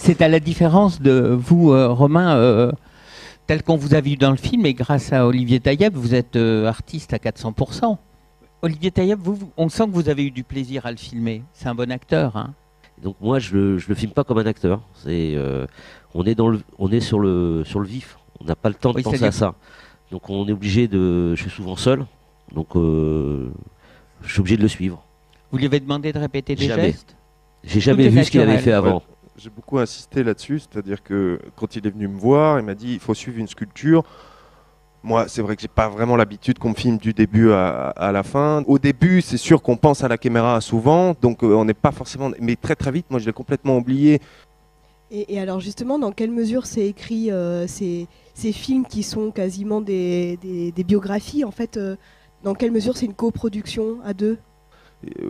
C'est à la différence de vous, Romain, tel qu'on vous a vu dans le film, et grâce à Olivier Taïeb, vous êtes artiste à 400%. Olivier Taïeb, on sent que vous avez eu du plaisir à le filmer. C'est un bon acteur, hein. Donc moi, je le filme pas comme un acteur. On est sur le vif. On n'a pas le temps de penser à ça. Donc on est obligé je suis souvent seul. Donc je suis obligé de le suivre. Vous lui avez demandé de répéter des gestes? J'ai jamais vu ce qu'il avait fait avant. Ouais, j'ai beaucoup insisté là-dessus, c'est-à-dire que quand il est venu me voir, il m'a dit il faut suivre une sculpture. Moi, c'est vrai que j'ai pas vraiment l'habitude qu'on me filme du début à la fin. Au début, c'est sûr qu'on pense à la caméra souvent, donc on n'est pas forcément... Mais très très vite, moi je l'ai complètement oublié. Et alors justement, dans quelle mesure c'est écrit ces films qui sont quasiment des biographies, en fait, dans quelle mesure c'est une coproduction à deux?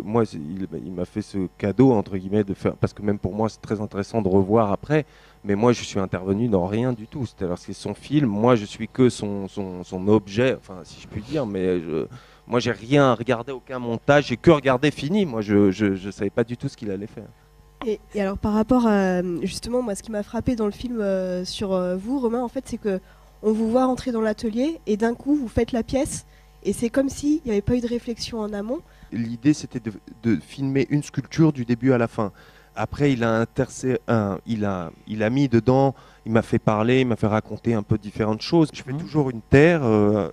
Moi, il m'a fait ce cadeau, entre guillemets, de faire... Parce que même pour moi, c'est très intéressant de revoir après. Mais moi, je suis intervenu dans rien du tout. C'est-à-dire que c'est son film. Moi, je suis que son objet, enfin, si je puis dire. Mais moi, j'ai rien regardé, aucun montage. J'ai que regardé fini. Moi, je savais pas du tout ce qu'il allait faire. Et alors, par rapport à justement, moi, ce qui m'a frappé dans le film sur vous, Romain, en fait, c'est que on vous voit rentrer dans l'atelier et d'un coup, vous faites la pièce. Et c'est comme s'il n'y avait pas eu de réflexion en amont. L'idée, c'était de filmer une sculpture du début à la fin. Après, il a mis dedans, il m'a fait parler, il m'a fait raconter un peu différentes choses. Je fais toujours une terre,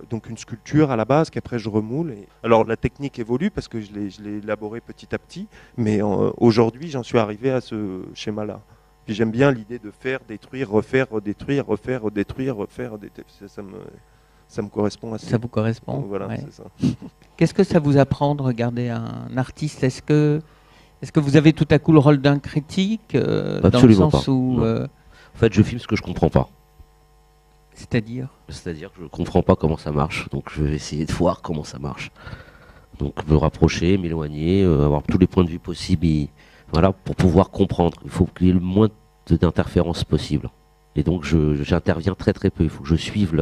donc une sculpture à la base, qu'après je remoule. Alors la technique évolue parce que je l'ai élaborée petit à petit, mais aujourd'hui, j'en suis arrivé à ce schéma-là. Puis j'aime bien l'idée de faire, détruire, refaire, redétruire, refaire, redétruire, refaire, redétruire. Ça me correspond assez. Ça vous correspond? Voilà, ouais. C'est ça. Qu'est-ce que ça vous apprend de regarder un artiste? Est-ce que vous avez tout à coup le rôle d'un critique Absolument dans le sens pas. où En fait, je filme ce que je comprends pas. C'est-à-dire que je ne comprends pas comment ça marche. Donc je vais essayer de voir comment ça marche. Donc me rapprocher, m'éloigner, avoir tous les points de vue possibles. Voilà, pour pouvoir comprendre. Il faut qu'il y ait le moins d'interférences possible. Et donc j'interviens très très peu. Il faut que je suive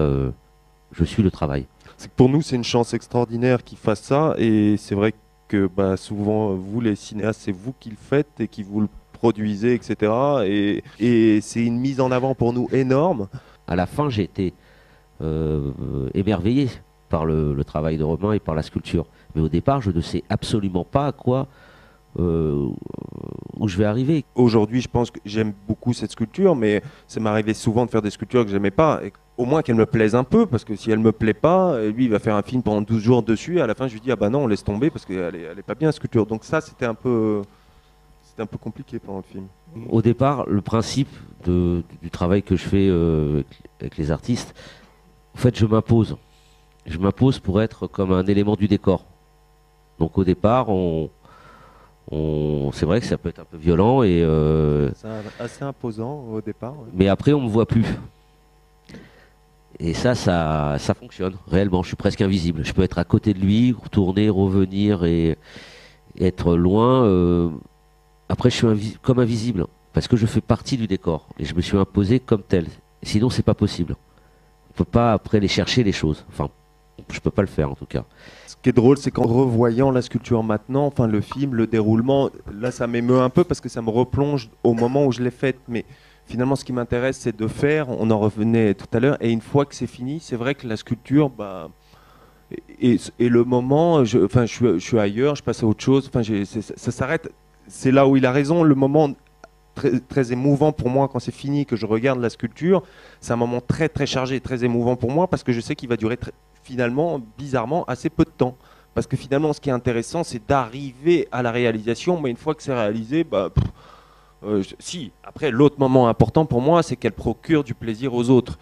je suis le travail. C'est que pour nous, c'est une chance extraordinaire qu'il fasse ça. Et c'est vrai que souvent, vous les cinéastes, c'est vous qui le faites et qui vous le produisez, etc. Et c'est une mise en avant pour nous énorme. À la fin, j'ai été émerveillé par le travail de Romain et par la sculpture. Mais au départ, je ne sais absolument pas à quoi, où je vais arriver. Aujourd'hui, je pense que j'aime beaucoup cette sculpture, mais ça m'est arrivé souvent de faire des sculptures que j'aimais pas. Et au moins qu'elle me plaise un peu, parce que si elle me plaît pas, lui, il va faire un film pendant 12 jours dessus, et à la fin, je lui dis, ah bah non, on laisse tomber, parce qu'elle est pas bien, la sculpture. Donc ça, c'était un peu compliqué pendant le film. Au départ, le principe du travail que je fais avec les artistes, en fait, je m'impose. Je m'impose pour être comme un élément du décor. Donc au départ, c'est vrai que ça peut être un peu violent et c'est assez imposant au départ. Ouais. Mais après, on me voit plus. Et ça fonctionne réellement. Je suis presque invisible. Je peux être à côté de lui, tourner, revenir et être loin. Après, je suis comme invisible parce que je fais partie du décor et je me suis imposé comme tel. Sinon, c'est pas possible. On peut pas après les chercher les choses. Enfin, je peux pas le faire en tout cas. Ce qui est drôle, c'est qu'en revoyant la sculpture maintenant, enfin le film, le déroulement, là ça m'émeut un peu parce que ça me replonge au moment où je l'ai faite. Mais finalement, ce qui m'intéresse, c'est de faire. On en revenait tout à l'heure. Et une fois que c'est fini, c'est vrai que la sculpture, et le moment, je suis ailleurs, je passe à autre chose. Enfin, ça s'arrête. C'est là où il a raison. Le moment très, très émouvant pour moi quand c'est fini, que je regarde la sculpture, c'est un moment très très chargé, très émouvant pour moi parce que je sais qu'il va durer finalement, bizarrement, assez peu de temps. Parce que finalement, ce qui est intéressant, c'est d'arriver à la réalisation, mais une fois que c'est réalisé, si. Après, l'autre moment important pour moi, c'est qu'elle procure du plaisir aux autres.